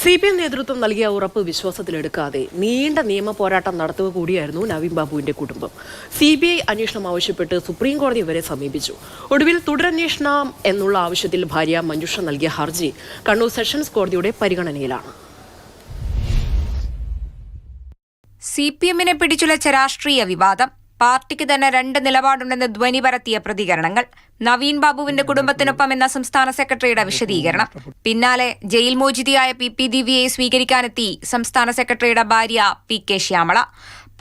CPM നേതൃത്വം നൽകിയ ഉറപ്പ് വിശ്വാസത്തിലെടുക്കാതെ നീണ്ട നിയമ പോരാട്ടം നടത്തുക കൂടിയായിരുന്നു നവീൻ ബാബുവിന്റെ കുടുംബം. CBI അന്വേഷണം ആവശ്യപ്പെട്ട് സുപ്രീം കോടതി വരെ സമീപിച്ചു. ഒടുവിൽ തുടരന്വേഷണം എന്നുള്ള ആവശ്യത്തിൽ ഭാര്യ മഞ്ജുഷ നൽകിയ ഹർജി കണ്ണൂർ സെഷൻസ് കോടതിയുടെ പരിഗണനയിലാണ്. CPM-നെ പിടിച്ചുലച്ച രാഷ്ട്രീയ വിവാദം. പാർട്ടിക്ക് തന്നെ രണ്ട് നിലപാടുണ്ടെന്ന് ധ്വനി പരത്തിയ പ്രതികരണങ്ങൾ. നവീൻ ബാബുവിന്റെ കുടുംബത്തിനൊപ്പം എന്ന സംസ്ഥാന സെക്രട്ടറിയുടെ വിശദീകരണം. പിന്നാലെ ജയിൽ മോചിതയായ PP ദിവ്യയെ സ്വീകരിക്കാനെത്തി സംസ്ഥാന സെക്രട്ടറിയുടെ ഭാര്യ PK ശ്യാമള.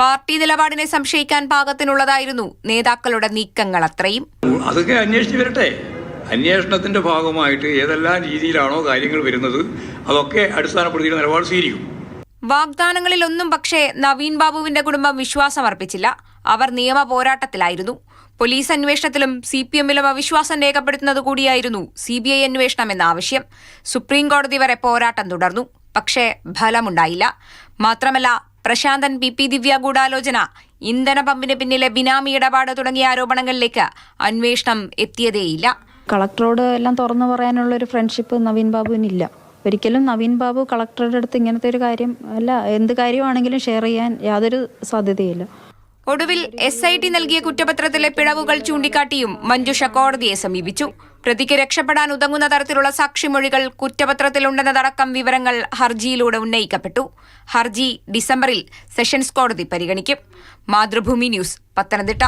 പാർട്ടി നിലപാടിനെ സംശയിക്കാൻ പാകത്തിനുള്ളതായിരുന്നു നേതാക്കളുടെ നീക്കങ്ങൾ അത്രയും. അതൊക്കെ അന്വേഷിച്ചു വരട്ടെ. അന്വേഷണത്തിന്റെ ഭാഗമായിട്ട് ഏതെല്ലാം രീതിയിലാണോ കാര്യങ്ങൾ വരുന്നത് അതൊക്കെ അടിസ്ഥാനപ്പെടുത്തിയ നിലപാട് സ്വീകരിക്കും. വാഗ്ദാനങ്ങളിലൊന്നും പക്ഷേ നവീൻ ബാബുവിന്റെ കുടുംബം വിശ്വാസമർപ്പിച്ചില്ല. അവർ നിയമ പോരാട്ടത്തിലായിരുന്നു. പോലീസ് അന്വേഷണത്തിലും CPM-ലും അവിശ്വാസം രേഖപ്പെടുത്തുന്നത് കൂടിയായിരുന്നു CBI അന്വേഷണം എന്ന ആവശ്യം. സുപ്രീം കോടതി വരെ പോരാട്ടം തുടർന്നു. പക്ഷേ ഫലമുണ്ടായില്ല. മാത്രമല്ല, പ്രശാന്തൻ PP ദിവ്യ ഗൂഢാലോചന, ഇന്ധന പമ്പിന് പിന്നിലെ ബിനാമി ഇടപാട് തുടങ്ങിയ ആരോപണങ്ങളിലേക്ക് അന്വേഷണം എത്തിയതേയില്ല. കളക്ടറോട് എല്ലാം തുറന്നു പറയാനുള്ള ഒരു ഫ്രണ്ട്ഷിപ്പ് നവീൻ ബാബുവിനില്ല. ഒരിക്കലും നവീൻ ബാബു കളക്ടറുടെ അടുത്ത് ഇങ്ങനത്തെ ഒരു കാര്യം അല്ല, എന്ത് കാര്യമാണെങ്കിലും ഷെയർ ചെയ്യാൻ യാതൊരു സാധ്യതയില്ല. ഒടുവിൽ SIT നൽകിയ കുറ്റപത്രത്തിലെ പിഴവുകൾ ചൂണ്ടിക്കാട്ടിയും മഞ്ജുഷ കോടതിയെ സമീപിച്ചു. പ്രതിക്ക് രക്ഷപ്പെടാൻ ഉതകുന്ന തരത്തിലുള്ള സാക്ഷിമൊഴികൾ കുറ്റപത്രത്തിലുണ്ടെന്നതടക്കം വിവരങ്ങൾ ഹർജിയിലൂടെ ഉന്നയിക്കപ്പെട്ടു. ഹർജി ഡിസംബറിൽ സെഷൻസ് കോടതി പരിഗണിക്കും. മാതൃഭൂമി ന്യൂസ്, പത്തനംതിട്ട.